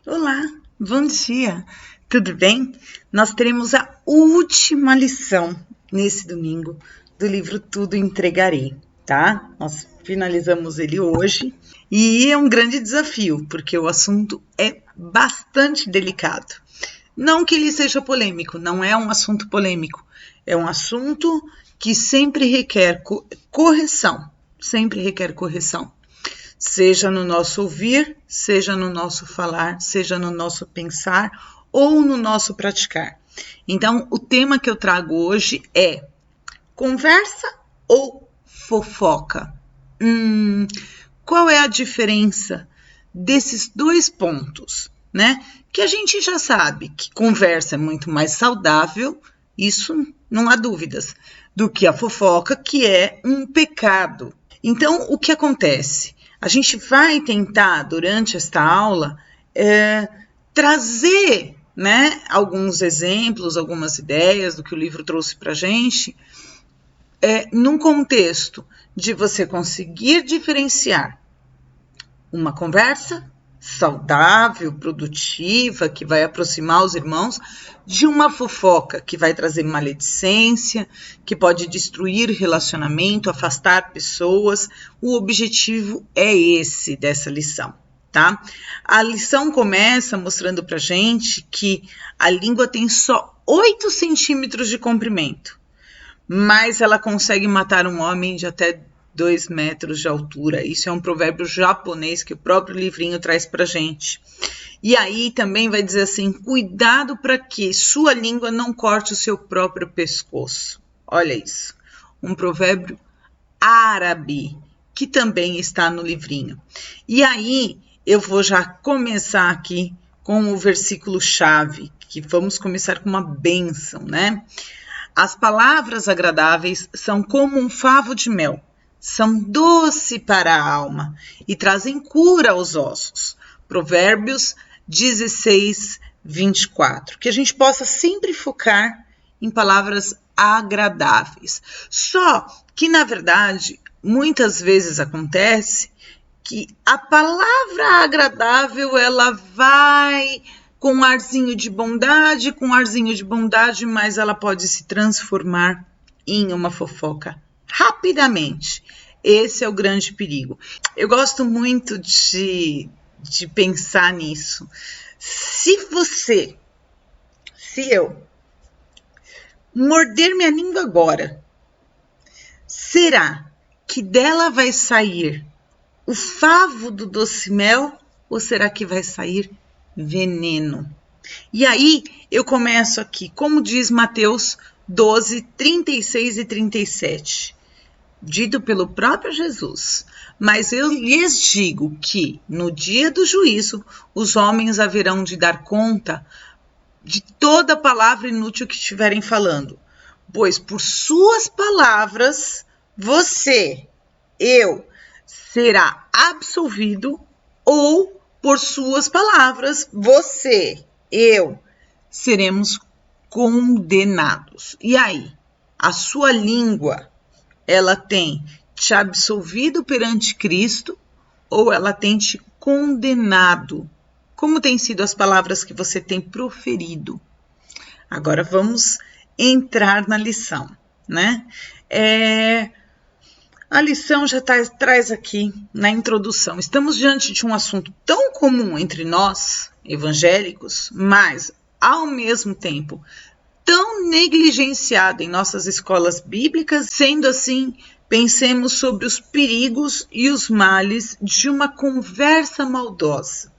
Olá, bom dia, tudo bem? Nós teremos a última lição nesse domingo do livro Tudo Entregarei, tá? Nós finalizamos ele hoje e é um grande desafio, porque o assunto é bastante delicado. Não que ele seja polêmico, não é um assunto polêmico, é um assunto que sempre requer correção, sempre requer correção. Seja no nosso ouvir, seja no nosso falar, seja no nosso pensar ou no nosso praticar. Então, o tema que eu trago hoje é conversa ou fofoca? Qual é a diferença desses dois pontos, né? Que a gente já sabe que conversa é muito mais saudável, isso não há dúvidas, do que a fofoca, que é um pecado. Então, o que acontece? A gente vai tentar, durante esta aula, trazer, né, alguns exemplos, algumas ideias do que o livro trouxe para a gente, num contexto de você conseguir diferenciar uma conversa saudável, produtiva, que vai aproximar os irmãos, de uma fofoca que vai trazer maledicência, que pode destruir relacionamento, afastar pessoas. O objetivo é esse dessa lição, tá? A lição começa mostrando pra gente que a língua tem só 8 centímetros de comprimento, mas ela consegue matar um homem de até 2 metros de altura. Isso é um provérbio japonês que o próprio livrinho traz pra gente. E aí também vai dizer assim, cuidado para que sua língua não corte o seu próprio pescoço. Olha isso, um provérbio árabe, que também está no livrinho. E aí eu vou já começar aqui com o versículo-chave, que vamos começar com uma bênção, né? As palavras agradáveis são como um favo de mel, são doce para a alma e trazem cura aos ossos. Provérbios 16, 24. Que a gente possa sempre focar em palavras agradáveis. Só que, na verdade, muitas vezes acontece que a palavra agradável, ela vai com um arzinho de bondade, mas ela pode se transformar em uma fofoca rapidamente. Esse é o grande perigo. Eu gosto muito de pensar nisso. Se eu morder minha língua agora, será que dela vai sair o favo do doce mel ou será que vai sair veneno? E aí eu começo aqui, como diz Mateus 12, 36 e 37, dito pelo próprio Jesus. Mas eu lhes digo que no dia do juízo os homens haverão de dar conta de toda palavra inútil que estiverem falando, pois por suas palavras eu, será absolvido, ou por suas palavras eu, seremos condenados. E aí, a sua língua, ela tem te absolvido perante Cristo ou ela tem te condenado? Como têm sido as palavras que você tem proferido? Agora vamos entrar na lição, né? A lição já traz aqui na introdução. Estamos diante de um assunto tão comum entre nós, evangélicos, mas, ao mesmo tempo, tão negligenciado em nossas escolas bíblicas. Sendo assim, pensemos sobre os perigos e os males de uma conversa maldosa.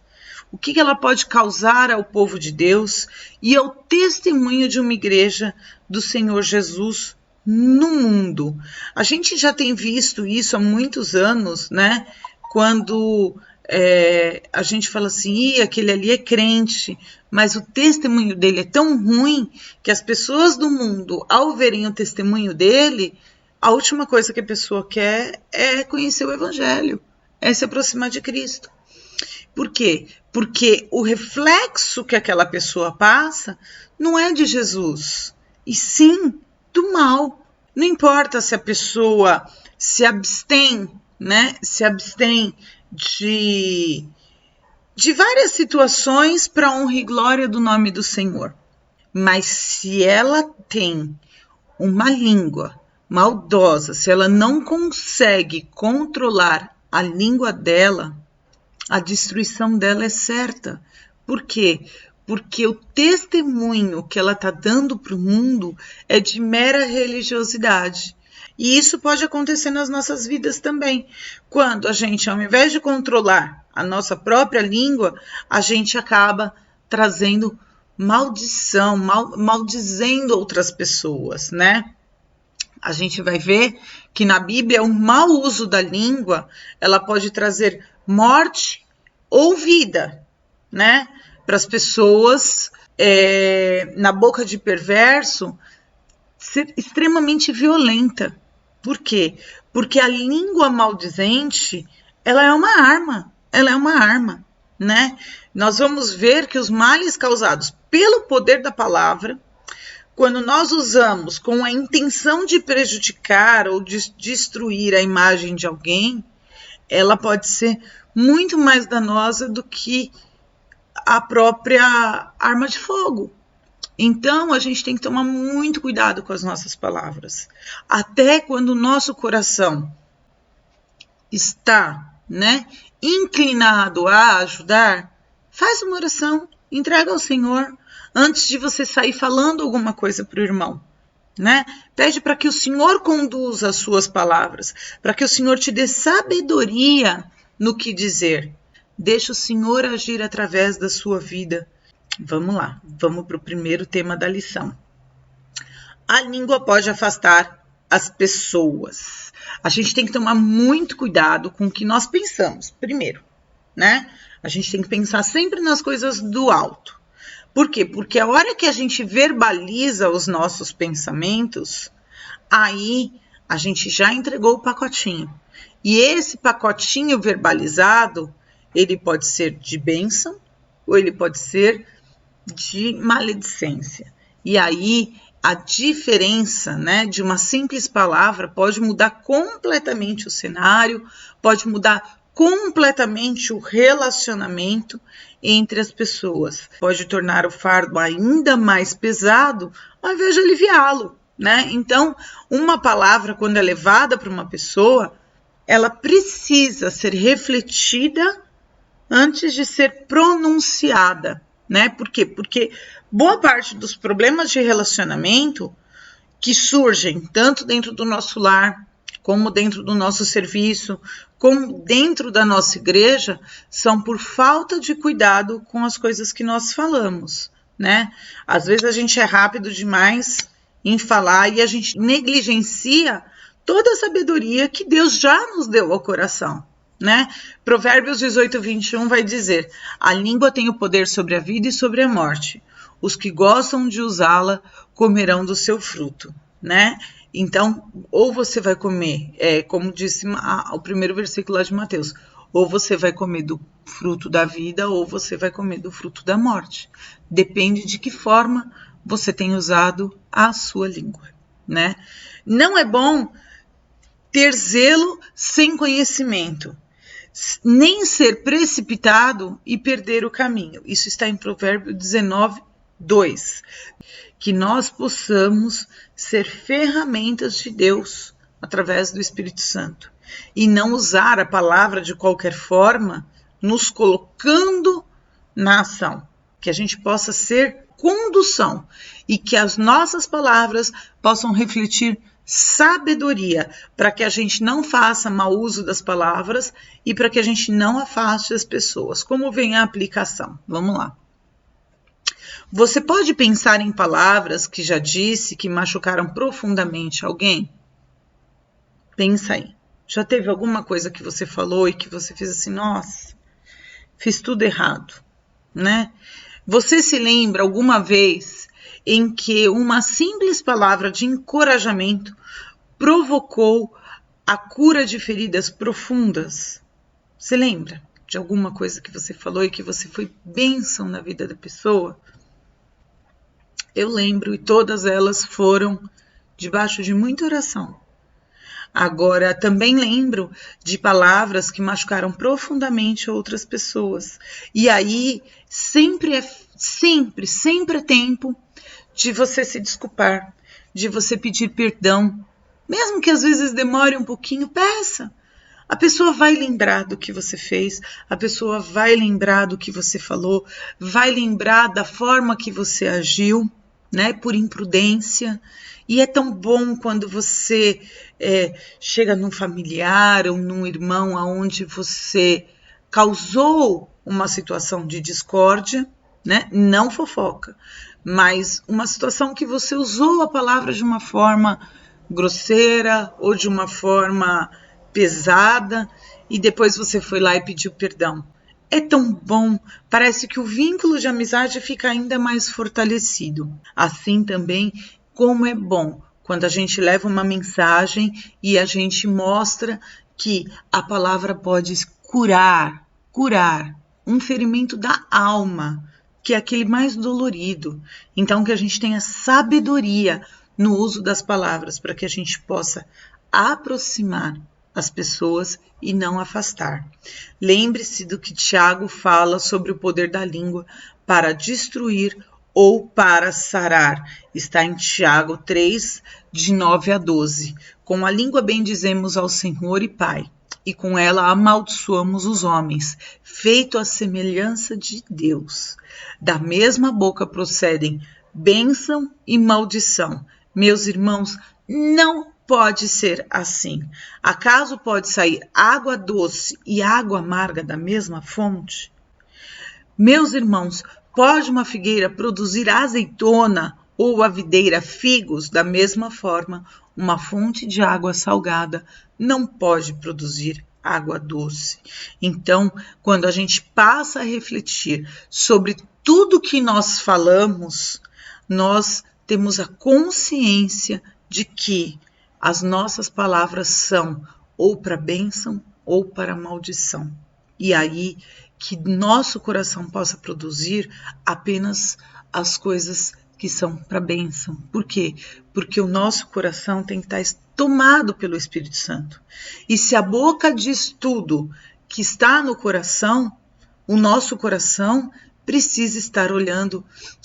O que ela pode causar ao povo de Deus e ao testemunho de uma igreja do Senhor Jesus no mundo. A gente já tem visto isso há muitos anos, né? Quando a gente fala assim, aquele ali é crente, mas o testemunho dele é tão ruim que as pessoas do mundo, ao verem o testemunho dele, a última coisa que a pessoa quer é conhecer o evangelho, é se aproximar de Cristo. Por quê? Porque o reflexo que aquela pessoa passa não é de Jesus, e sim do mal. Não importa se a pessoa se abstém, né? Se abstém de de várias situações para honra e glória do nome do Senhor. Mas se ela tem uma língua maldosa, se ela não consegue controlar a língua dela, a destruição dela é certa. Por quê? Porque o testemunho que ela está dando para o mundo é de mera religiosidade. E isso pode acontecer nas nossas vidas também. Quando a gente, ao invés de controlar a nossa própria língua, a gente acaba trazendo maldição, maldizendo outras pessoas, né? A gente vai ver que na Bíblia o mau uso da língua, ela pode trazer morte ou vida, né? Para as pessoas, na boca de perverso, ser extremamente violenta. Por quê? Porque a língua maldizente, ela é uma arma, né? Nós vamos ver que os males causados pelo poder da palavra, quando nós usamos com a intenção de prejudicar ou de destruir a imagem de alguém, ela pode ser muito mais danosa do que a própria arma de fogo. Então, a gente tem que tomar muito cuidado com as nossas palavras. Até quando o nosso coração está, né, inclinado a ajudar, faz uma oração, entrega ao Senhor, antes de você sair falando alguma coisa para o irmão. Né? Pede para que o Senhor conduza as suas palavras, para que o Senhor te dê sabedoria no que dizer. Deixa o Senhor agir através da sua vida. Vamos lá, vamos para o primeiro tema da lição. A língua pode afastar as pessoas. A gente tem que tomar muito cuidado com o que nós pensamos, primeiro, né? A gente tem que pensar sempre nas coisas do alto. Por quê? Porque a hora que a gente verbaliza os nossos pensamentos, aí a gente já entregou o pacotinho. E esse pacotinho verbalizado, ele pode ser de bênção ou ele pode ser de maledicência. E aí a diferença, né, de uma simples palavra pode mudar completamente o cenário, pode mudar completamente o relacionamento entre as pessoas. Pode tornar o fardo ainda mais pesado ao invés de aliviá-lo, né? Então, uma palavra, quando é levada para uma pessoa, ela precisa ser refletida antes de ser pronunciada, né? Por quê? Porque boa parte dos problemas de relacionamento que surgem tanto dentro do nosso lar, como dentro do nosso serviço, como dentro da nossa igreja, são por falta de cuidado com as coisas que nós falamos, né? Às vezes a gente é rápido demais em falar e a gente negligencia toda a sabedoria que Deus já nos deu ao coração, né? Provérbios 18, 21 vai dizer: a língua tem o poder sobre a vida e sobre a morte. Os que gostam de usá-la comerão do seu fruto, né? Então, ou você vai comer, como disse o primeiro versículo lá de Mateus, ou você vai comer do fruto da vida, ou você vai comer do fruto da morte. Depende de que forma você tem usado a sua língua, né? Não é bom ter zelo sem conhecimento, nem ser precipitado e perder o caminho. Isso está em Provérbios 19, 2. Que nós possamos ser ferramentas de Deus através do Espírito Santo e não usar a palavra de qualquer forma, nos colocando na ação. Que a gente possa ser condução e que as nossas palavras possam refletir sabedoria, para que a gente não faça mau uso das palavras e para que a gente não afaste as pessoas. Como vem a aplicação? Vamos lá. Você pode pensar em palavras que já disse que machucaram profundamente alguém? Pensa aí. Já teve alguma coisa que você falou e que você fez assim, nossa, fiz tudo errado, né? Você se lembra alguma vez em que uma simples palavra de encorajamento provocou a cura de feridas profundas? Você lembra de alguma coisa que você falou e que você foi bênção na vida da pessoa? Eu lembro, e todas elas foram debaixo de muita oração. Agora, também lembro de palavras que machucaram profundamente outras pessoas. E aí, sempre é tempo de você se desculpar, de você pedir perdão. Mesmo que às vezes demore um pouquinho, peça. A pessoa vai lembrar do que você fez, a pessoa vai lembrar do que você falou, vai lembrar da forma que você agiu, né, por imprudência. E é tão bom quando você chega num familiar ou num irmão aonde você causou uma situação de discórdia, né, não fofoca, mas uma situação que você usou a palavra de uma forma grosseira ou de uma forma pesada e depois você foi lá e pediu perdão. É tão bom, parece que o vínculo de amizade fica ainda mais fortalecido. Assim também, como é bom quando a gente leva uma mensagem e a gente mostra que a palavra pode curar um ferimento da alma, que é aquele mais dolorido. Então, que a gente tenha sabedoria no uso das palavras para que a gente possa aproximar as pessoas e não afastar. Lembre-se do que Tiago fala sobre o poder da língua para destruir ou para sarar. Está em Tiago 3, de 9 a 12. Com a língua bendizemos ao Senhor e Pai, e com ela amaldiçoamos os homens, feito à semelhança de Deus. Da mesma boca procedem bênção e maldição. Meus irmãos, não pode ser assim. Acaso pode sair água doce e água amarga da mesma fonte? Meus irmãos, pode uma figueira produzir azeitona ou a videira figos? Da mesma forma, uma fonte de água salgada não pode produzir água doce. Então, quando a gente passa a refletir sobre tudo que nós falamos, nós temos a consciência de que as nossas palavras são ou para bênção ou para maldição. E aí que nosso coração possa produzir apenas as coisas que são para bênção. Por quê? Porque o nosso coração tem que estar tomado pelo Espírito Santo. E se a boca diz tudo que está no coração, o nosso coração precisa estar olhando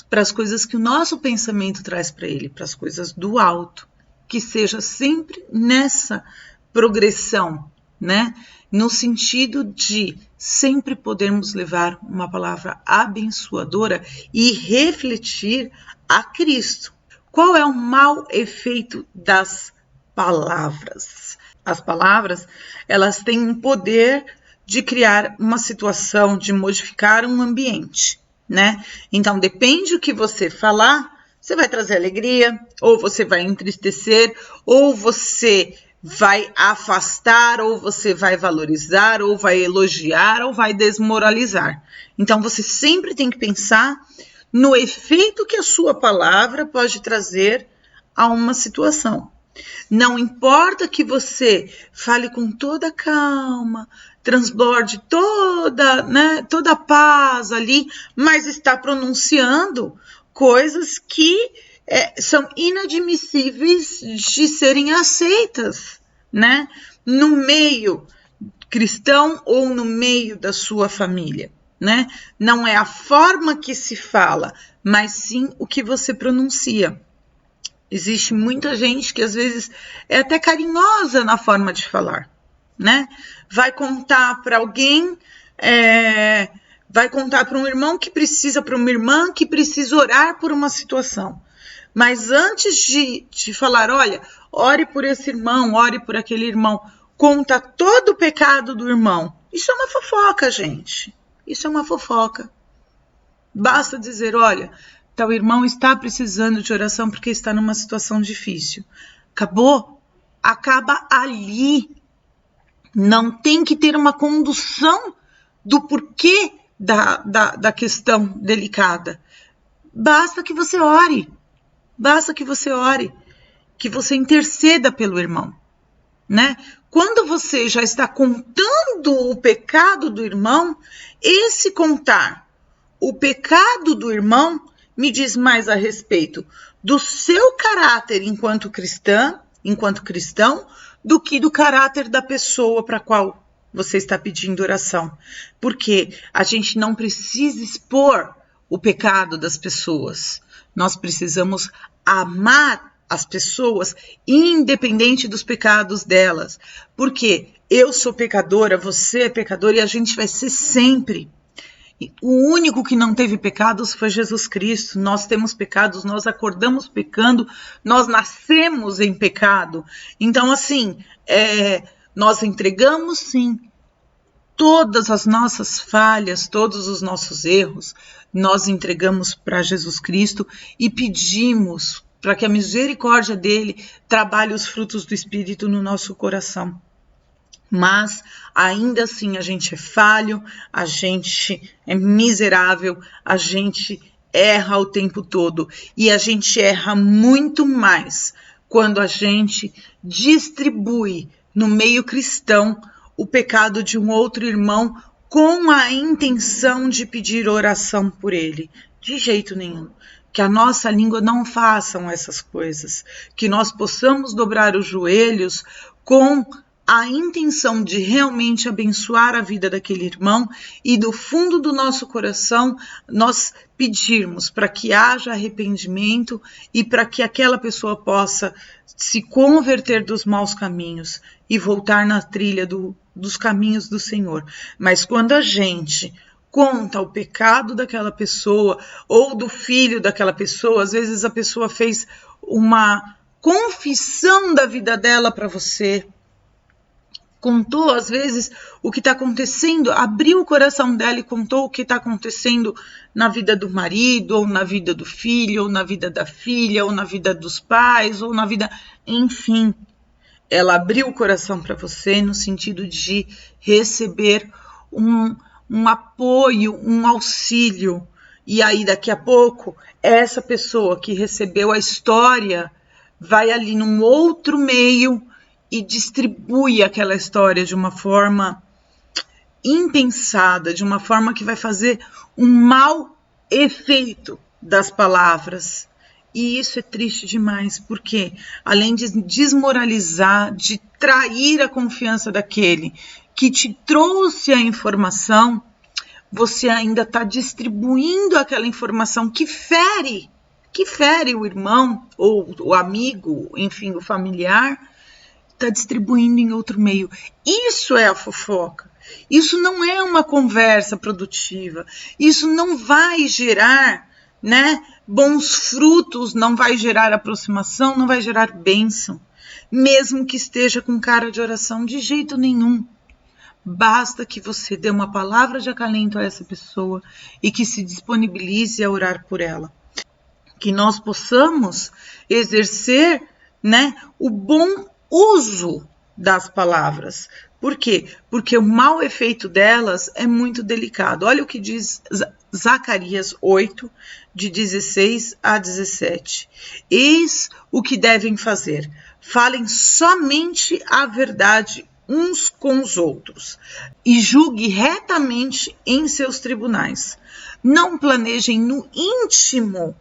para as coisas que o nosso pensamento traz para ele, para as coisas do alto. Que seja sempre nessa progressão, né? No sentido de sempre podermos levar uma palavra abençoadora e refletir a Cristo. Qual é o mau efeito das palavras? As palavras, elas têm um poder de criar uma situação, de modificar um ambiente, né? Então, depende do que você falar, você vai trazer alegria, ou você vai entristecer, ou você vai afastar, ou você vai valorizar, ou vai elogiar, ou vai desmoralizar. Então, você sempre tem que pensar no efeito que a sua palavra pode trazer a uma situação. Não importa que você fale com toda calma, transborde toda a paz ali, mas está pronunciando coisas que são inadmissíveis de serem aceitas, né? No meio cristão ou no meio da sua família, né? Não é a forma que se fala, mas sim o que você pronuncia. Existe muita gente que às vezes é até carinhosa na forma de falar, né? Vai contar para alguém, vai contar para um irmão que precisa, para uma irmã que precisa orar por uma situação. Mas antes de falar, olha, ore por esse irmão, ore por aquele irmão, conta todo o pecado do irmão. Isso é uma fofoca, gente. Isso é uma fofoca. Basta dizer, olha, tal irmão está precisando de oração porque está numa situação difícil. Acabou? Acaba ali. Não tem que ter uma condução do porquê da questão delicada. Basta que você ore. Basta que você ore. Que você interceda pelo irmão, né? Quando você já está contando o pecado do irmão, esse contar o pecado do irmão me diz mais a respeito do seu caráter enquanto cristão, do que do caráter da pessoa para a qual você está pedindo oração. Porque a gente não precisa expor o pecado das pessoas. Nós precisamos amar as pessoas, independente dos pecados delas. Porque eu sou pecadora, você é pecador e a gente vai ser sempre. O único que não teve pecados foi Jesus Cristo. Nós temos pecados, nós acordamos pecando, nós nascemos em pecado. Então, assim, nós entregamos, sim, todas as nossas falhas, todos os nossos erros, nós entregamos para Jesus Cristo e pedimos para que a misericórdia dele trabalhe os frutos do Espírito no nosso coração. Mas, ainda assim, a gente é falho, a gente é miserável, a gente erra o tempo todo. E a gente erra muito mais quando a gente distribui no meio cristão o pecado de um outro irmão com a intenção de pedir oração por ele. De jeito nenhum. Que a nossa língua não façam essas coisas. Que nós possamos dobrar os joelhos com a intenção de realmente abençoar a vida daquele irmão e do fundo do nosso coração nós pedirmos para que haja arrependimento e para que aquela pessoa possa se converter dos maus caminhos e voltar na trilha dos caminhos do Senhor. Mas quando a gente conta o pecado daquela pessoa ou do filho daquela pessoa, às vezes a pessoa fez uma confissão da vida dela para você, contou, às vezes, o que está acontecendo, abriu o coração dela e contou o que está acontecendo na vida do marido, ou na vida do filho, ou na vida da filha, ou na vida dos pais, ou na vida... Enfim, ela abriu o coração para você no sentido de receber um apoio, um auxílio. E aí, daqui a pouco, essa pessoa que recebeu a história vai ali num outro meio e distribui aquela história de uma forma impensada, de uma forma que vai fazer um mau efeito das palavras. E isso é triste demais, porque além de desmoralizar, de trair a confiança daquele que te trouxe a informação, você ainda está distribuindo aquela informação que fere o irmão, ou o amigo, enfim, o familiar, está distribuindo em outro meio. Isso é a fofoca. Isso não é uma conversa produtiva. Isso não vai gerar, bons frutos, não vai gerar aproximação, não vai gerar bênção. Mesmo que esteja com cara de oração, de jeito nenhum. Basta que você dê uma palavra de acalento a essa pessoa e que se disponibilize a orar por ela. Que nós possamos exercer, o bom uso das palavras. Por quê? Porque o mau efeito delas é muito delicado. Olha o que diz Zacarias 8, de 16 a 17. Eis o que devem fazer. Falem somente a verdade uns com os outros e julgue retamente em seus tribunais. Não planejem no íntimo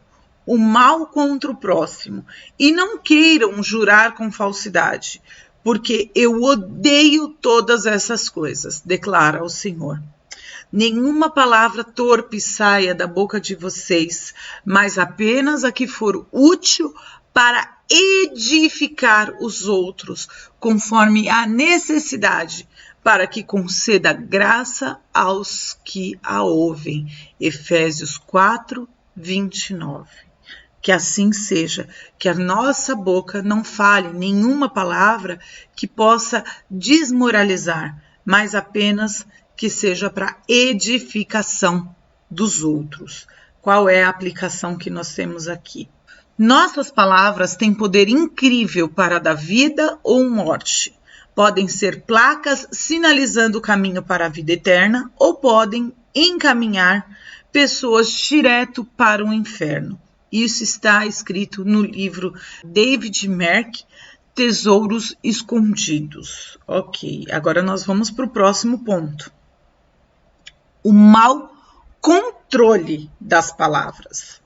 o mal contra o próximo, e não queiram jurar com falsidade, porque eu odeio todas essas coisas, declara o Senhor. Nenhuma palavra torpe saia da boca de vocês, mas apenas a que for útil para edificar os outros, conforme a necessidade, para que conceda graça aos que a ouvem. Efésios 4, 29. Que assim seja, que a nossa boca não fale nenhuma palavra que possa desmoralizar, mas apenas que seja para edificação dos outros. Qual é a aplicação que nós temos aqui? Nossas palavras têm poder incrível para dar vida ou morte. Podem ser placas sinalizando o caminho para a vida eterna ou podem encaminhar pessoas direto para o inferno. Isso está escrito no livro David Merck, Tesouros Escondidos. Ok, agora nós vamos para o próximo ponto. O mau controle das palavras,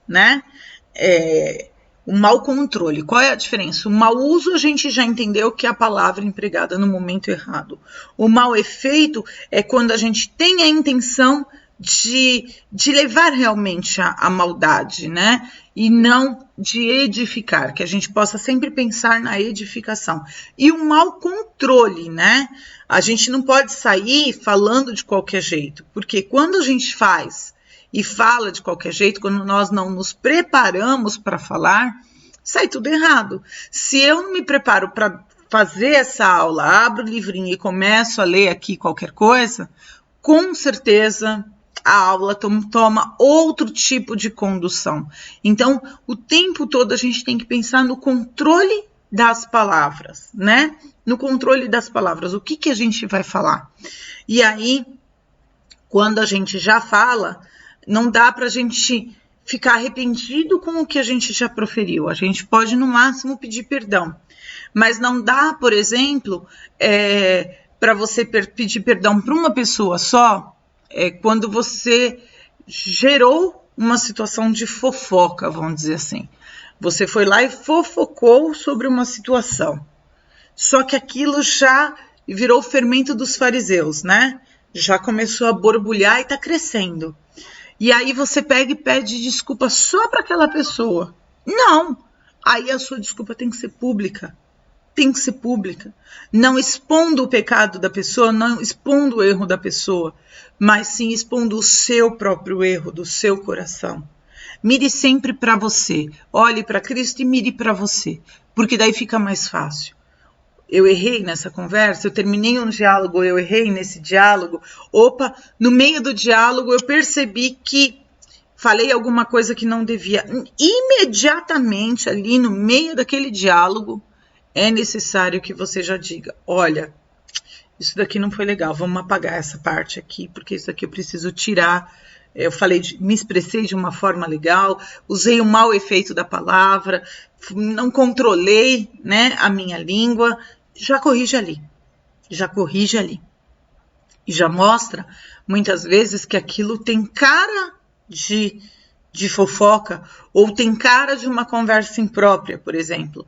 O mau controle, qual é a diferença? O mau uso a gente já entendeu que é a palavra empregada no momento errado. O mau efeito é quando a gente tem a intenção de levar realmente a maldade, né? E não de edificar, que a gente possa sempre pensar na edificação. E o mau controle, né? A gente não pode sair falando de qualquer jeito, porque quando a gente faz e fala de qualquer jeito, quando nós não nos preparamos para falar, sai tudo errado. Se eu não me preparo para fazer essa aula, abro o livrinho e começo a ler aqui qualquer coisa, com certeza a aula toma outro tipo de condução. Então, o tempo todo a gente tem que pensar no controle das palavras, né? No controle das palavras, o que a gente vai falar? E aí, quando a gente já fala, não dá para a gente ficar arrependido com o que a gente já proferiu. A gente pode, no máximo, pedir perdão. Mas não dá, por exemplo, para você pedir perdão para uma pessoa só, quando você gerou uma situação de fofoca, vamos dizer assim. Você foi lá e fofocou sobre uma situação. Só que aquilo já virou o fermento dos fariseus, né? Já começou a borbulhar e está crescendo. E aí você pega e pede desculpa só para aquela pessoa. Não! Aí a sua desculpa tem que ser pública. Tem que ser pública. Não expondo o pecado da pessoa, não expondo o erro da pessoa, mas sim expondo o seu próprio erro, do seu coração. Mire sempre para você. Olhe para Cristo e mire para você, porque daí fica mais fácil. Eu errei nessa conversa, eu terminei um diálogo, eu errei nesse diálogo. Opa, no meio do diálogo eu percebi que falei alguma coisa que não devia. Imediatamente ali no meio daquele diálogo, é necessário que você já diga, olha, isso daqui não foi legal, vamos apagar essa parte aqui, porque isso aqui eu preciso tirar. Eu me expressei de uma forma legal, usei o mau efeito da palavra, não controlei, né, a minha língua. Já corrige ali. E já mostra, muitas vezes, que aquilo tem cara de fofoca, ou tem cara de uma conversa imprópria, por exemplo.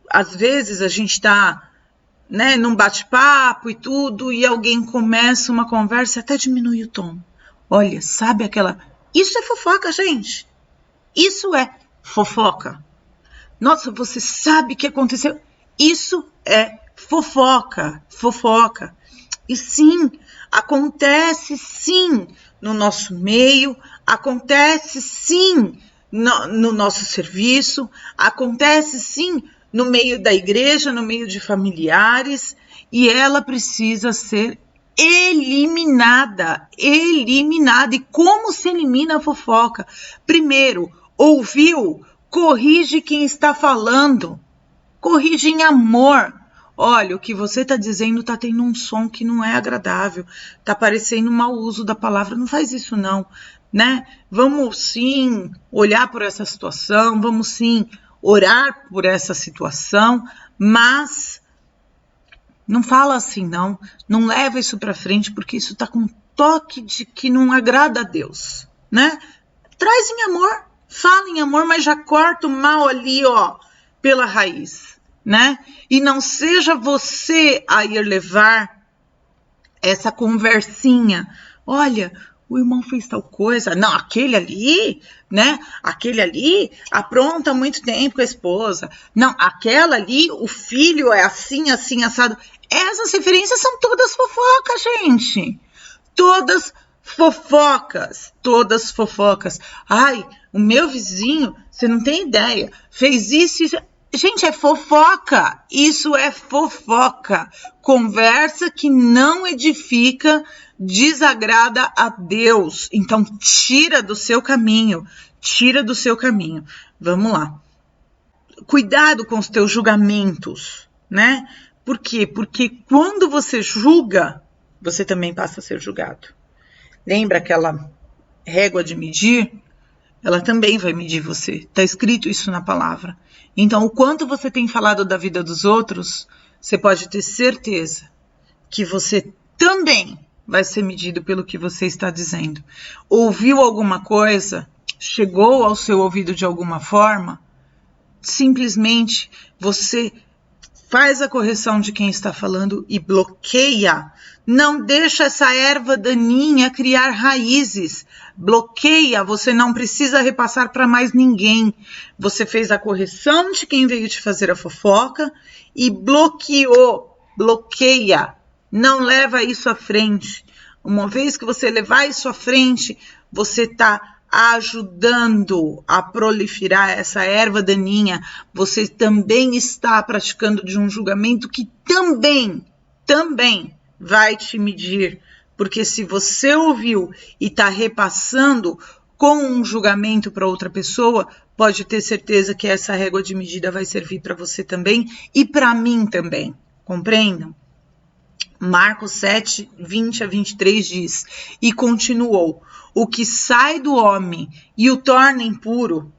Às vezes a gente está, né, num bate-papo e tudo, e alguém começa uma conversa e até diminui o tom. Olha, sabe aquela... Isso é fofoca, gente. Isso é fofoca. Nossa, você sabe o que aconteceu? Isso é fofoca. E sim, acontece sim no nosso meio, acontece sim no nosso serviço, acontece sim no meio da igreja, no meio de familiares, e ela precisa ser eliminada. E como se elimina a fofoca? Primeiro, ouviu? Corrige quem está falando. Corrige em amor. Olha, o que você está dizendo está tendo um som que não é agradável. Está parecendo um mau uso da palavra. Não faz isso não, né? Vamos sim olhar por essa situação. Vamos sim orar por essa situação. Mas não fala assim não. Não leva isso para frente porque isso está com um toque de que não agrada a Deus, né? Traz em amor. Fala em amor, mas já corta o mal ali, ó, pela raiz, né? E não seja você a ir levar essa conversinha. Olha, o irmão fez tal coisa. Não, aquele ali, né? Aquele ali apronta há muito tempo com a esposa. Não, aquela ali, o filho é assim, assim, assado. Essas referências são todas fofocas, gente. Todas fofocas. Ai, o meu vizinho, você não tem ideia, fez isso. Gente, é fofoca. Isso é fofoca. Conversa que não edifica, desagrada a Deus. Então, tira do seu caminho. Vamos lá. Cuidado com os teus julgamentos, né? Por quê? Porque quando você julga, você também passa a ser julgado. Lembra aquela régua de medir? Ela também vai medir você. Está escrito isso na palavra. Então, o quanto você tem falado da vida dos outros, você pode ter certeza que você também vai ser medido pelo que você está dizendo. Ouviu alguma coisa? chegou ao seu ouvido de alguma forma, simplesmente você faz a correção de quem está falando e bloqueia. Não deixa essa erva daninha criar raízes. Bloqueia, você não precisa repassar para mais ninguém. Você fez a correção de quem veio te fazer a fofoca e bloqueou. Bloqueia. Não leva isso à frente. Uma vez que você levar isso à frente, você está ajudando a proliferar essa erva daninha. Você também está praticando de um julgamento que também vai te medir. Porque se você ouviu e está repassando com um julgamento para outra pessoa, pode ter certeza que essa régua de medida vai servir para você também e para mim também. Compreendam? Marcos 7, 20 a 23 diz, e continuou, o que sai do homem e o torna impuro,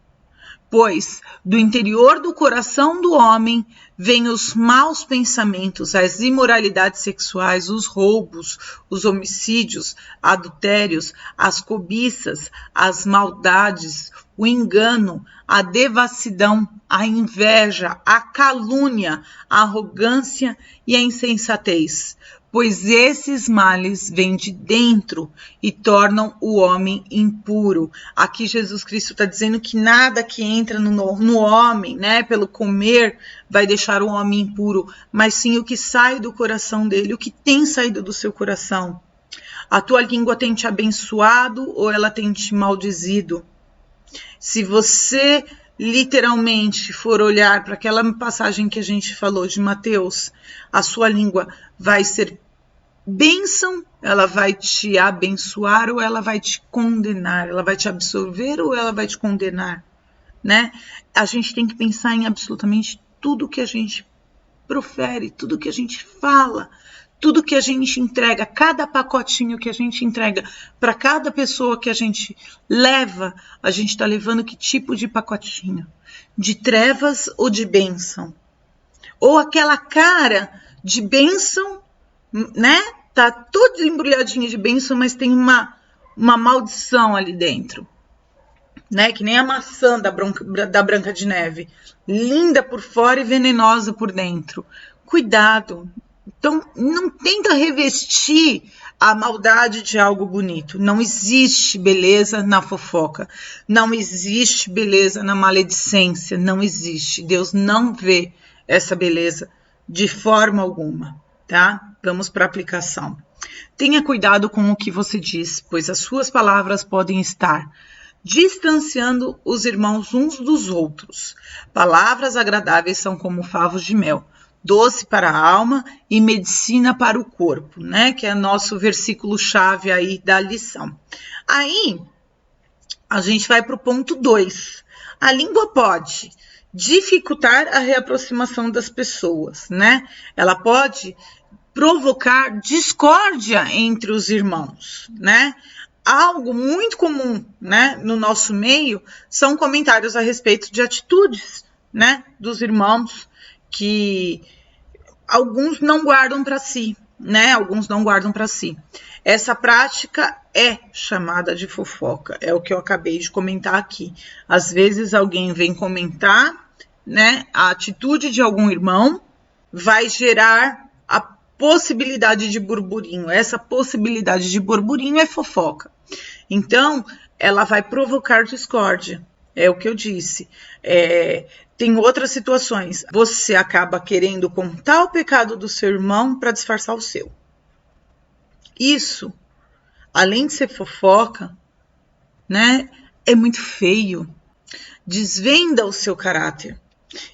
pois do interior do coração do homem vêm os maus pensamentos, as imoralidades sexuais, os roubos, os homicídios, adultérios, as cobiças, as maldades, o engano, a devassidão, a inveja, a calúnia, a arrogância e a insensatez. Pois esses males vêm de dentro e tornam o homem impuro. Aqui Jesus Cristo está dizendo que nada que entra no homem, né, pelo comer, vai deixar o homem impuro, mas sim o que sai do coração dele, o que tem saído do seu coração. A tua língua tem te abençoado ou ela tem te maldizido? Se você literalmente for olhar para aquela passagem que a gente falou de Mateus, a sua língua vai ser bênção, ela vai te abençoar ou ela vai te condenar, ela vai te absorver ou ela vai te condenar, né? A gente tem que pensar em absolutamente tudo que a gente profere, tudo que a gente fala, tudo que a gente entrega, cada pacotinho que a gente entrega para cada pessoa que a gente leva, a gente está levando que tipo de pacotinho? De trevas ou de bênção? Ou aquela cara de bênção, né? Tá todo embrulhadinho de bênção, mas tem uma maldição ali dentro, né? Que nem a maçã da Branca de Neve, linda por fora e venenosa por dentro. Cuidado. Então, não tenta revestir a maldade de algo bonito. Não existe beleza na fofoca. Não existe beleza na maledicência. Não existe. Deus não vê essa beleza de forma alguma, tá? Vamos para a aplicação. Tenha cuidado com o que você diz, pois as suas palavras podem estar distanciando os irmãos uns dos outros. Palavras agradáveis são como favos de mel, doce para a alma e medicina para o corpo, né? Que é nosso versículo-chave aí da lição. Aí, a gente vai para o ponto 2. A língua pode dificultar a reaproximação das pessoas, né? Ela pode provocar discórdia entre os irmãos, né? Algo muito comum, né, no nosso meio são comentários a respeito de atitudes, né, dos irmãos que alguns não guardam para si, né? Alguns não guardam para si. Essa prática é chamada de fofoca, é o que eu acabei de comentar aqui. Às vezes alguém vem comentar, né, a atitude de algum irmão vai gerar a possibilidade de burburinho. Essa possibilidade de burburinho é fofoca. Então, ela vai provocar discórdia. É o que eu disse. Tem outras situações. Você acaba querendo contar o pecado do seu irmão para disfarçar o seu. Isso, além de ser fofoca, né, é muito feio. Desvenda o seu caráter.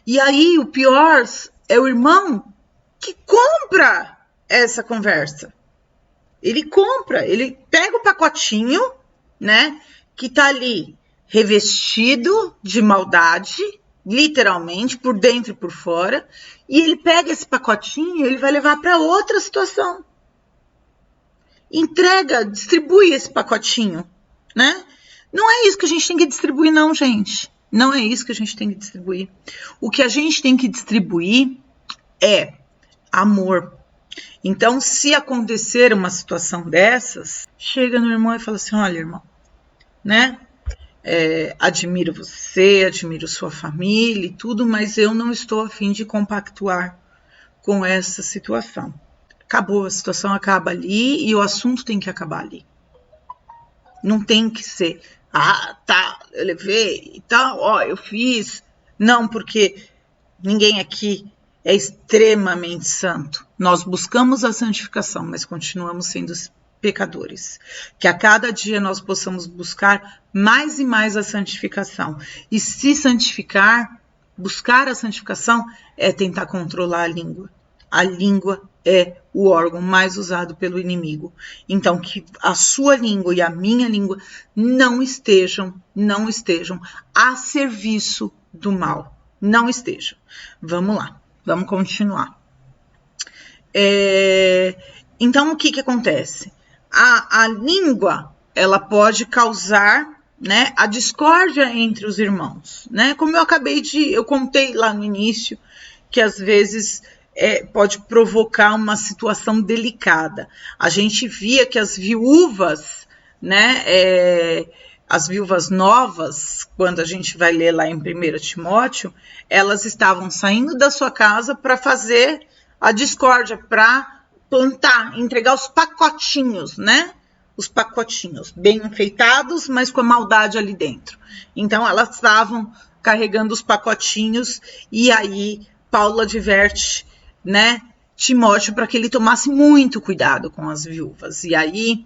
E aí, o pior é o irmão que compra essa conversa. Ele compra, ele pega o pacotinho, né, que tá ali revestido de maldade, literalmente, por dentro e por fora, e ele pega esse pacotinho e ele vai levar para outra situação. Entrega, distribui esse pacotinho, né? Não é isso que a gente tem que distribuir, não, gente. Não é isso que a gente tem que distribuir. O que a gente tem que distribuir é amor. Então, se acontecer uma situação dessas, chega no irmão e fala assim, olha, irmão, né? admiro você, admiro sua família e tudo, mas eu não estou a fim de compactuar com essa situação. Acabou, a situação acaba ali e o assunto tem que acabar ali. Não tem que ser, tá, eu levei e tal, eu fiz. Não, porque ninguém aqui é extremamente santo. Nós buscamos a santificação, mas continuamos sendo pecadores. Que a cada dia nós possamos buscar mais e mais a santificação. E se santificar, buscar a santificação é tentar controlar a língua. A língua é o órgão mais usado pelo inimigo. Então, que a sua língua e a minha língua não estejam a serviço do mal. Não estejam. Vamos lá, vamos continuar. Então, o que acontece? A língua, ela pode causar, né, a discórdia entre os irmãos, né? Como eu contei lá no início, que às vezes pode provocar uma situação delicada. A gente via que as viúvas, né, as viúvas novas, quando a gente vai ler lá em 1 Timóteo, elas estavam saindo da sua casa para fazer a discórdia, para plantar, entregar os pacotinhos, né? Os pacotinhos, bem enfeitados, mas com a maldade ali dentro. Então, elas estavam carregando os pacotinhos e aí Paulo adverte, né, Timóteo para que ele tomasse muito cuidado com as viúvas. E aí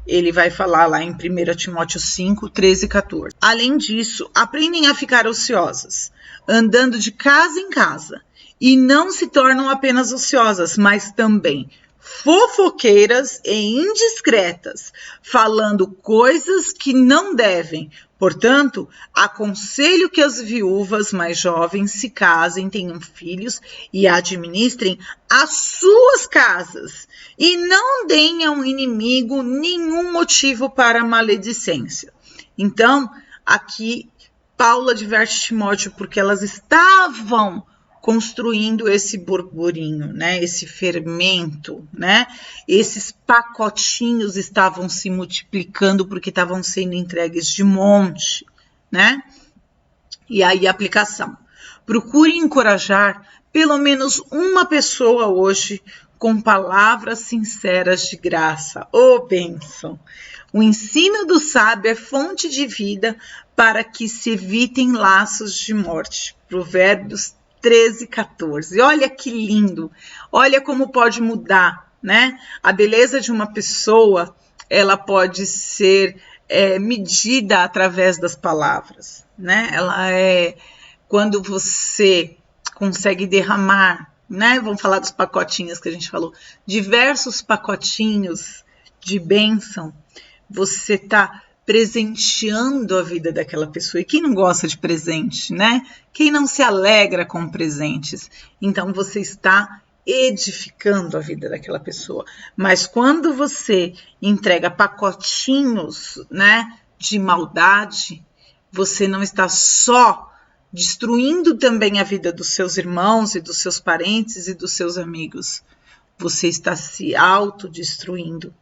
ele vai falar lá em 1 Timóteo 5, 13 e 14. Além disso, aprendem a ficar ociosas, andando de casa em casa, e não se tornam apenas ociosas, mas também fofoqueiras e indiscretas, falando coisas que não devem. Portanto, aconselho que as viúvas mais jovens se casem, tenham filhos e administrem as suas casas, e não deem ao inimigo nenhum motivo para maledicência. Então, aqui, Paulo adverte Timóteo porque elas estavam construindo esse burburinho, né? Esse fermento, né? Esses pacotinhos estavam se multiplicando porque estavam sendo entregues de monte, né? E aí a aplicação. Procure encorajar pelo menos uma pessoa hoje com palavras sinceras de graça. Bênção! O ensino do sábio é fonte de vida para que se evitem laços de morte. Provérbios 13, 14. Olha que lindo, olha como pode mudar, né? A beleza de uma pessoa, ela pode ser medida através das palavras, né? Ela quando você consegue derramar, né? Vamos falar dos pacotinhos que a gente falou, diversos pacotinhos de bênção, você está presenteando a vida daquela pessoa. E quem não gosta de presente, né? Quem não se alegra com presentes? Então, você está edificando a vida daquela pessoa. Mas quando você entrega pacotinhos, né, de maldade, você não está só destruindo também a vida dos seus irmãos e dos seus parentes e dos seus amigos. Você está se autodestruindo.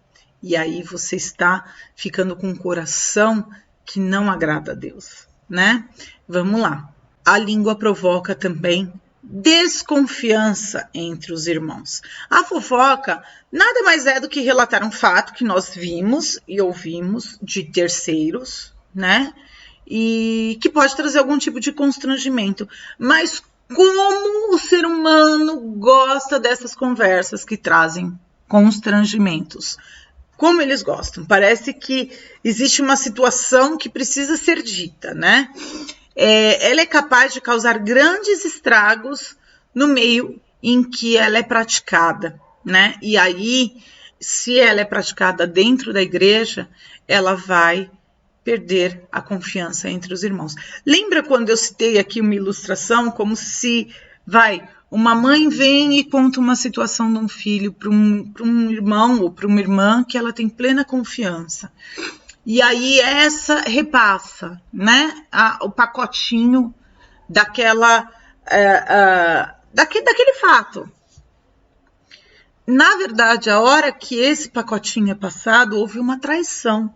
E aí você está ficando com um coração que não agrada a Deus, né? Vamos lá. A língua provoca também desconfiança entre os irmãos. A fofoca nada mais é do que relatar um fato que nós vimos e ouvimos de terceiros, né? E que pode trazer algum tipo de constrangimento. Mas como o ser humano gosta dessas conversas que trazem constrangimentos? Como eles gostam. Parece que existe uma situação que precisa ser dita, né? Ela é capaz de causar grandes estragos no meio em que ela é praticada, né? E aí, se ela é praticada dentro da igreja, ela vai perder a confiança entre os irmãos. Lembra quando eu citei aqui uma ilustração como se, uma mãe vem e conta uma situação de um filho para um irmão ou para uma irmã que ela tem plena confiança. E aí essa repassa, né, o pacotinho daquele fato. Na verdade, a hora que esse pacotinho é passado, houve uma traição.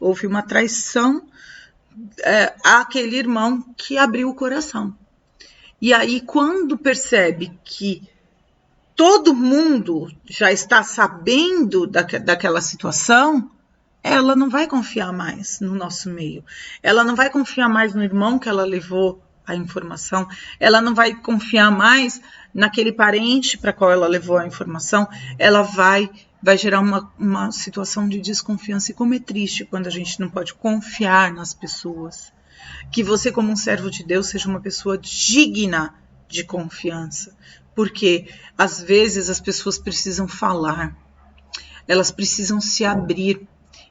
houve uma traição àquele irmão que abriu o coração. E aí, quando percebe que todo mundo já está sabendo daquela situação, ela não vai confiar mais no nosso meio. Ela não vai confiar mais no irmão que ela levou a informação. Ela não vai confiar mais naquele parente para qual ela levou a informação. Ela vai gerar uma situação de desconfiança. E como é triste quando a gente não pode confiar nas pessoas. Que você, como um servo de Deus, seja uma pessoa digna de confiança. Porque, às vezes, as pessoas precisam falar. Elas precisam se abrir.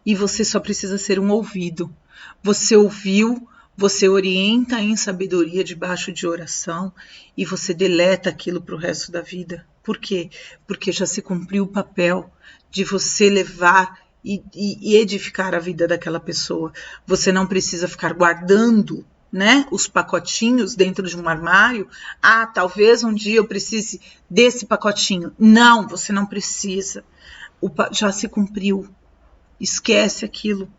E você só precisa ser um ouvido. Você ouviu, você orienta em sabedoria debaixo de oração e você deleta aquilo para o resto da vida. Por quê? Porque já se cumpriu o papel de você levar e edificar a vida daquela pessoa. Você não precisa ficar guardando, né, os pacotinhos dentro de um armário. Talvez um dia eu precise desse pacotinho. Não, você não precisa. Já se cumpriu. Esquece aquilo.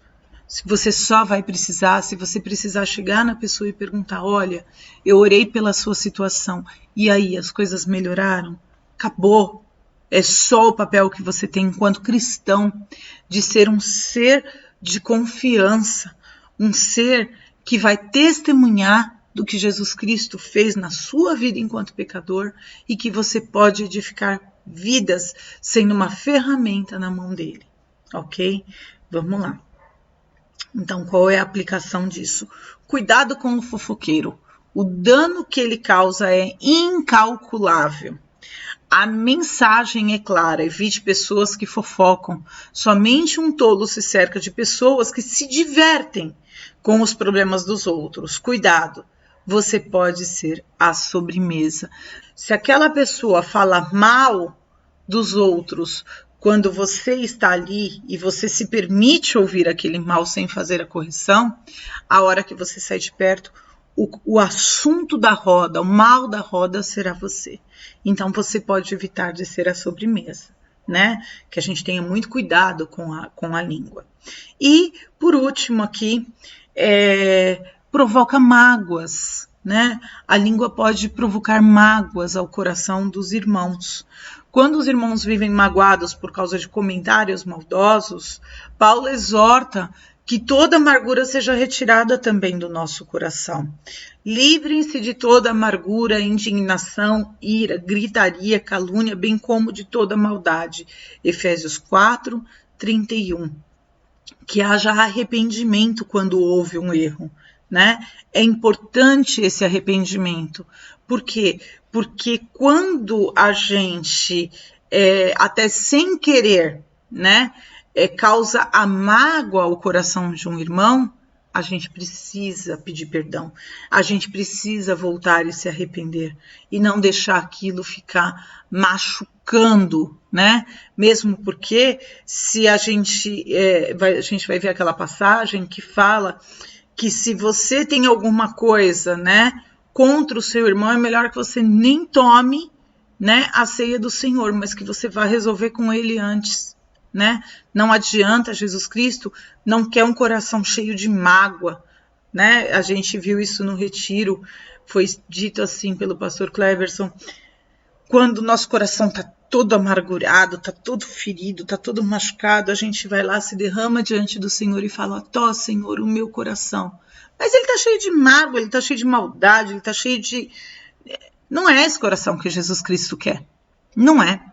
Se você só vai precisar, se você precisar chegar na pessoa e perguntar, olha, eu orei pela sua situação, e aí, as coisas melhoraram? Acabou. É só o papel que você tem enquanto cristão, de ser um ser de confiança, um ser que vai testemunhar do que Jesus Cristo fez na sua vida enquanto pecador e que você pode edificar vidas sendo uma ferramenta na mão dele. Ok? Vamos lá. Então, qual é a aplicação disso? Cuidado com o fofoqueiro. O dano que ele causa é incalculável. A mensagem é clara, evite pessoas que fofocam. Somente um tolo se cerca de pessoas que se divertem com os problemas dos outros. Cuidado, você pode ser a sobremesa. Se aquela pessoa fala mal dos outros, quando você está ali e você se permite ouvir aquele mal sem fazer a correção, a hora que você sai de perto, o assunto da roda, o mal da roda será você. Então você pode evitar de ser a sobremesa, né? Que a gente tenha muito cuidado com a língua. E, por último aqui, provoca mágoas, né? A língua pode provocar mágoas ao coração dos irmãos. Quando os irmãos vivem magoados por causa de comentários maldosos, Paulo exorta que toda amargura seja retirada também do nosso coração. Livrem-se de toda amargura, indignação, ira, gritaria, calúnia, bem como de toda maldade. Efésios 4, 31. Que haja arrependimento quando houve um erro, né? É importante esse arrependimento. Por quê? Porque quando a gente, até sem querer, né, causa a mágoa ao coração de um irmão, a gente precisa pedir perdão. A gente precisa voltar e se arrepender. E não deixar aquilo ficar machucando, né? Mesmo porque se a gente vai ver aquela passagem que fala que se você tem alguma coisa, né, contra o seu irmão, é melhor que você nem tome, né, a ceia do Senhor, mas que você vá resolver com ele antes, né? Não adianta, Jesus Cristo não quer um coração cheio de mágoa, né? A gente viu isso no retiro, foi dito assim pelo pastor Cleverson, quando o nosso coração está todo amargurado, está todo ferido, está todo machucado, a gente vai lá, se derrama diante do Senhor e fala, ó Senhor, o meu coração. Mas ele está cheio de mágoa, ele está cheio de maldade, ele está cheio de... Não é esse coração que Jesus Cristo quer. Não é.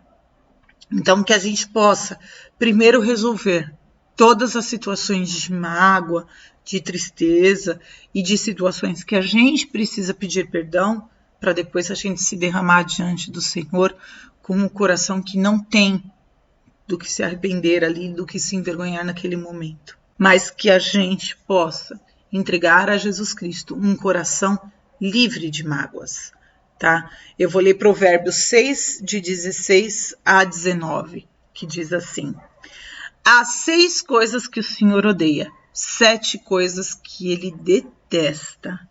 Então, que a gente possa primeiro resolver todas as situações de mágoa, de tristeza e de situações que a gente precisa pedir perdão, para depois a gente se derramar diante do Senhor com um coração que não tem do que se arrepender ali, do que se envergonhar naquele momento. Mas que a gente possa entregar a Jesus Cristo um coração livre de mágoas, tá? Eu vou ler Provérbios 6, de 16 a 19, que diz assim: há 6 coisas que o Senhor odeia, 7 coisas que ele detesta: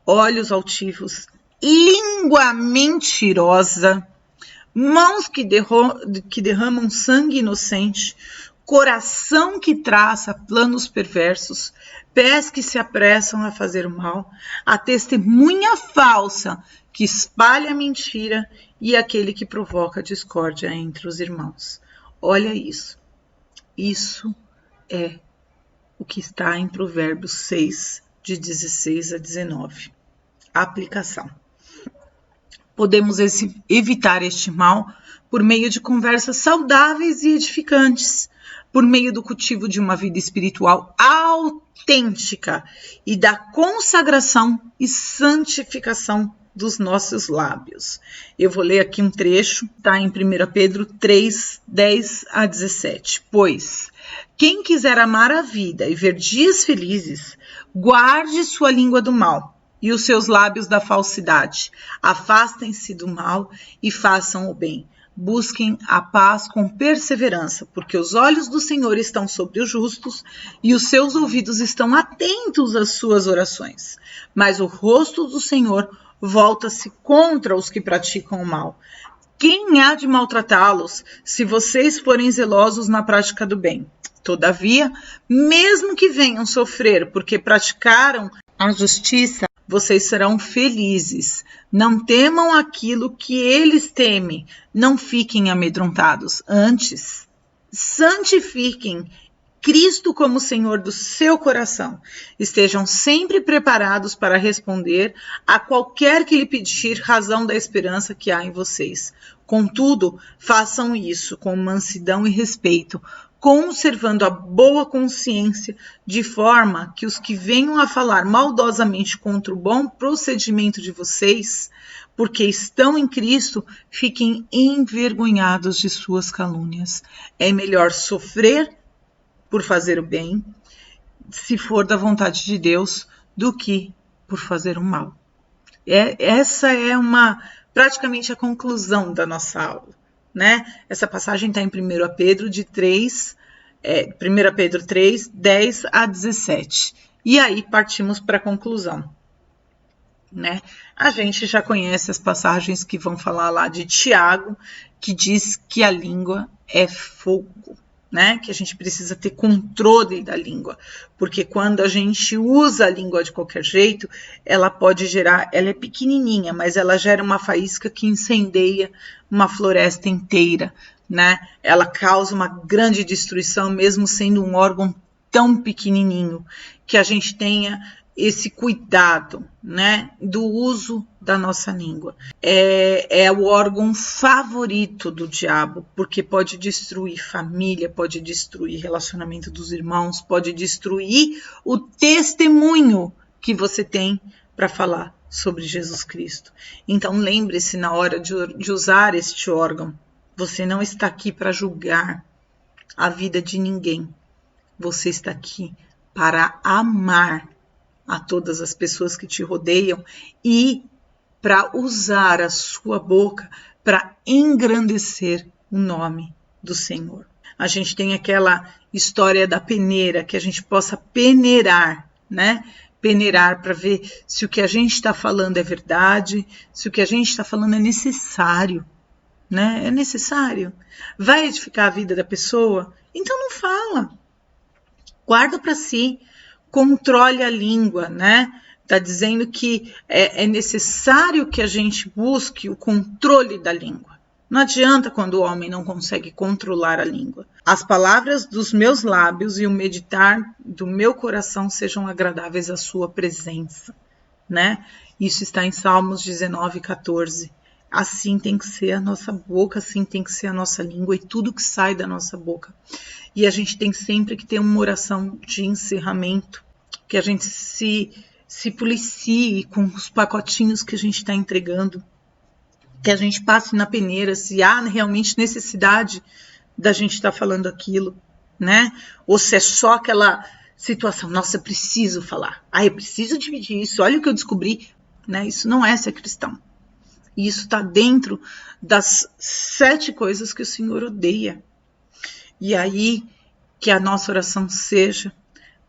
olhos altivos, língua mentirosa, mãos que derramam sangue inocente, coração que traça planos perversos, pés que se apressam a fazer o mal, a testemunha falsa que espalha mentira e aquele que provoca discórdia entre os irmãos. Olha isso. Isso é o que está em Provérbios 6, de 16 a 19. A aplicação. Podemos evitar este mal por meio de conversas saudáveis e edificantes, por meio do cultivo de uma vida espiritual autêntica e da consagração e santificação dos nossos lábios. Eu vou ler aqui um trecho, está em 1 Pedro 3, 10 a 17. Pois, quem quiser amar a vida e ver dias felizes, guarde sua língua do mal e os seus lábios da falsidade. Afastem-se do mal e façam o bem. Busquem a paz com perseverança, porque os olhos do Senhor estão sobre os justos e os seus ouvidos estão atentos às suas orações. Mas o rosto do Senhor volta-se contra os que praticam o mal. Quem há de maltratá-los, se vocês forem zelosos na prática do bem? Todavia, mesmo que venham sofrer porque praticaram a justiça, vocês serão felizes. Não temam aquilo que eles temem. Não fiquem amedrontados. Antes, santifiquem Cristo como Senhor do seu coração. Estejam sempre preparados para responder a qualquer que lhe pedir razão da esperança que há em vocês. Contudo, façam isso com mansidão e respeito, conservando a boa consciência, de forma que os que venham a falar maldosamente contra o bom procedimento de vocês, porque estão em Cristo, fiquem envergonhados de suas calúnias. É melhor sofrer por fazer o bem, se for da vontade de Deus, do que por fazer o mal. Essa é praticamente a conclusão da nossa aula, né? Essa passagem está em 1 Pedro 3, 10 a 17. E aí partimos para a conclusão, né? A gente já conhece as passagens que vão falar lá de Tiago, que diz que a língua é fogo, né? Que a gente precisa ter controle da língua, porque quando a gente usa a língua de qualquer jeito, ela pode gerar, ela é pequenininha, mas ela gera uma faísca que incendeia uma floresta inteira, né? Ela causa uma grande destruição, mesmo sendo um órgão tão pequenininho, que a gente tenha esse cuidado, né, do uso da nossa língua. É o órgão favorito do diabo, porque pode destruir família, pode destruir relacionamento dos irmãos, pode destruir o testemunho que você tem para falar sobre Jesus Cristo. Então lembre-se, na hora de usar este órgão, você não está aqui para julgar a vida de ninguém. Você está aqui para amar a todas as pessoas que te rodeiam e para usar a sua boca para engrandecer o nome do Senhor. A gente tem aquela história da peneira, que a gente possa peneirar, né? Peneirar para ver se o que a gente está falando é verdade, se o que a gente está falando é necessário, né? É necessário. Vai edificar a vida da pessoa? Então não fala. Guarda para si. Controle a língua, né? Está dizendo que é necessário que a gente busque o controle da língua. Não adianta quando o homem não consegue controlar a língua. As palavras dos meus lábios e o meditar do meu coração sejam agradáveis à sua presença, né? Isso está em Salmos 19, 14. Assim tem que ser a nossa boca, assim tem que ser a nossa língua e tudo que sai da nossa boca. E a gente tem sempre que ter uma oração de encerramento, que a gente se policie com os pacotinhos que a gente está entregando, que a gente passe na peneira se há realmente necessidade da gente estar falando aquilo, né? Ou se é só aquela situação, nossa, eu preciso falar, eu preciso dividir isso, olha o que eu descobri, né? Isso não é ser cristão. E isso está dentro das 7 coisas que o Senhor odeia. E aí, que a nossa oração seja: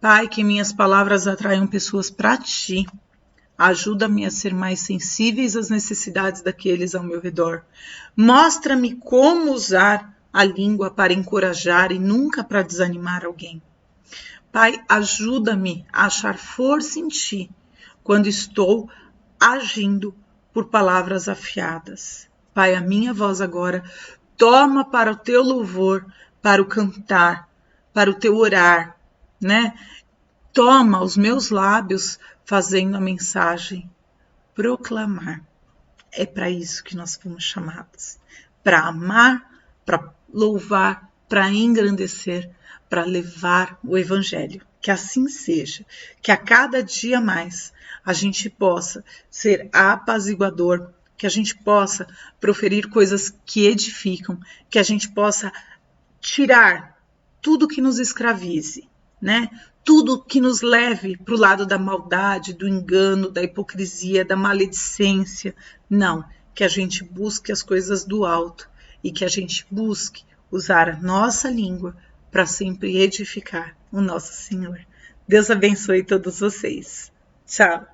Pai, que minhas palavras atraiam pessoas para Ti. Ajuda-me a ser mais sensíveis às necessidades daqueles ao meu redor. Mostra-me como usar a língua para encorajar e nunca para desanimar alguém. Pai, ajuda-me a achar força em Ti quando estou agindo por palavras afiadas. Pai, a minha voz agora toma para o Teu louvor, para o cantar, para o Teu orar, né? Toma os meus lábios fazendo a mensagem proclamar. É para isso que nós fomos chamados. Para amar, para louvar, para engrandecer, para levar o Evangelho. Que assim seja. Que a cada dia mais a gente possa ser apaziguador, que a gente possa proferir coisas que edificam, que a gente possa tirar tudo que nos escravize, né? Tudo que nos leve para o lado da maldade, do engano, da hipocrisia, da maledicência. Não, que a gente busque as coisas do alto e que a gente busque usar a nossa língua para sempre edificar o nosso Senhor. Deus abençoe todos vocês. Tchau!